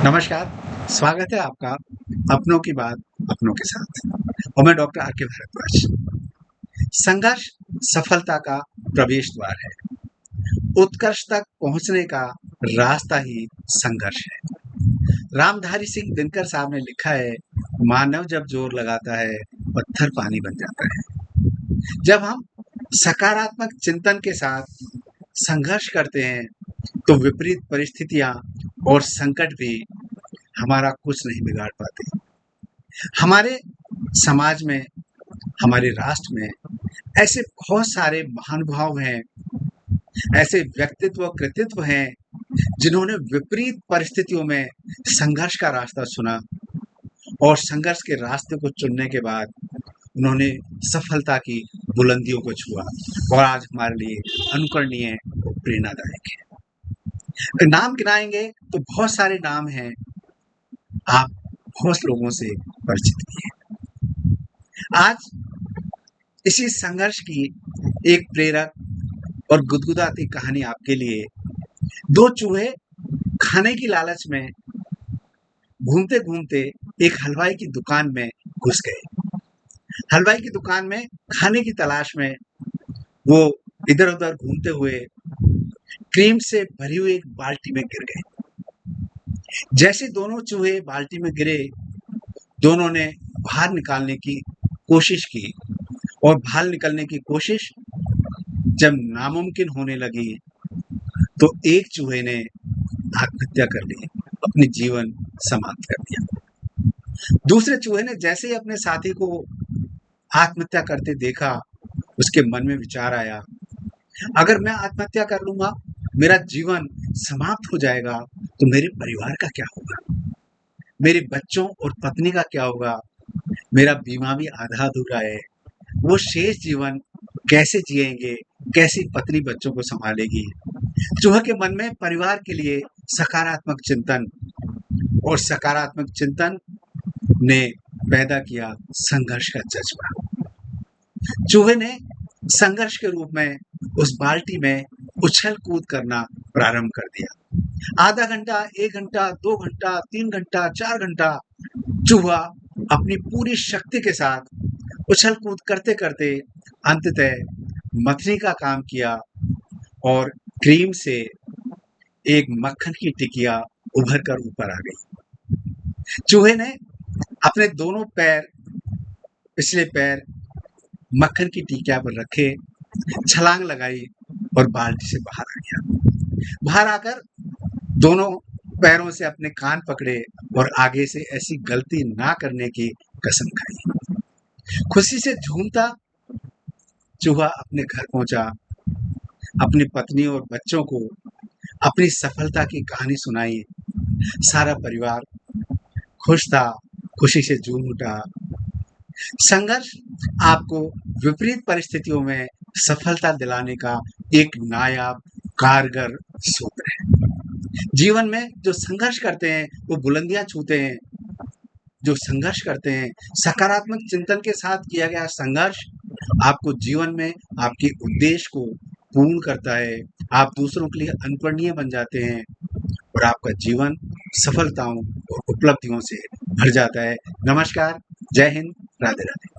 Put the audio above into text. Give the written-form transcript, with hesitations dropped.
नमस्कार, स्वागत है आपका अपनों की बात अपनों के साथ और मैं डॉक्टर आर के भारद्वाज। संघर्ष सफलता का प्रवेश द्वार है। उत्कर्ष तक पहुंचने का रास्ता ही संघर्ष है। रामधारी सिंह दिनकर साहब ने लिखा है, मानव जब जोर लगाता है पत्थर पानी बन जाता है। जब हम सकारात्मक चिंतन के साथ संघर्ष करते हैं तो विपरीत परिस्थितियां और संकट भी हमारा कुछ नहीं बिगाड़ पाते। हमारे समाज में, हमारे राष्ट्र में ऐसे बहुत सारे महानुभाव हैं, ऐसे व्यक्तित्व कृतित्व हैं जिन्होंने विपरीत परिस्थितियों में संघर्ष का रास्ता चुना और संघर्ष के रास्ते को चुनने के बाद उन्होंने सफलता की बुलंदियों को छुआ और आज हमारे लिए अनुकरणीय और प्रेरणादायक है। नाम गिनाएंगे तो बहुत सारे नाम हैं, आप बहुत लोगों से परिचित भी हैं। आज इसी संघर्ष की एक प्रेरक और गुदगुदाती कहानी आपके लिए। दो चूहे खाने की लालच में घूमते घूमते एक हलवाई की दुकान में घुस गए। हलवाई की दुकान में खाने की तलाश में वो इधर उधर घूमते हुए क्रीम से भरी हुई एक बाल्टी में गिर गए। जैसे दोनों चूहे बाल्टी में गिरे, दोनों ने बाहर निकालने की कोशिश की और बाहर निकलने की कोशिश जब नामुमकिन होने लगी तो एक चूहे ने आत्महत्या कर ली, अपनी जीवन समाप्त कर दिया। दूसरे चूहे ने जैसे ही अपने साथी को आत्महत्या करते देखा, उसके मन में विचार आया, अगर मैं आत्महत्या कर लूंगा, मेरा जीवन समाप्त हो जाएगा, तो मेरे परिवार का क्या होगा, मेरे बच्चों और पत्नी का क्या होगा, मेरा बीमा भी आधा अधूरा है, वो शेष जीवन कैसे जिएंगे, कैसी पत्नी बच्चों को संभालेगी। चूहे के मन में परिवार के लिए सकारात्मक चिंतन और सकारात्मक चिंतन ने पैदा किया संघर्ष का जज्बा। चूहे ने संघर्ष के रूप में उस बाल्टी में उछल कूद करना प्रारंभ कर दिया। आधा घंटा, 1 घंटा, 2 घंटा, 3 घंटा, 4 घंटा चूहा अपनी पूरी शक्ति के साथ उछल कूद करते करते अंततः मथनी का काम किया और क्रीम से एक मक्खन की टिकिया उभर कर ऊपर आ गई। चूहे ने अपने दोनों पैर, पिछले पैर मक्खन की टिकिया पर रखे, छलांग लगाई और बाल्टी से बाहर आ गया। बाहर आकर दोनों पैरों से अपने कान पकड़े और आगे से ऐसी गलती ना करने की कसम खाई। खुशी से झूमता चूहा अपने घर पहुंचा, अपनी पत्नी और बच्चों को अपनी सफलता की कहानी सुनाई। सारा परिवार खुश था, खुशी से झूम उठा। संघर्ष आपको विपरीत परिस्थितियों में सफलता दिलाने का एक नायाब कारगर सूत्र है। जीवन में जो संघर्ष करते हैं वो बुलंदियां छूते हैं। जो संघर्ष करते हैं, सकारात्मक चिंतन के साथ किया गया संघर्ष आपको जीवन में आपके उद्देश्य को पूर्ण करता है। आप दूसरों के लिए अनुकरणीय बन जाते हैं और आपका जीवन सफलताओं और उपलब्धियों से भर जाता है। नमस्कार, जय हिंद, राधे राधे।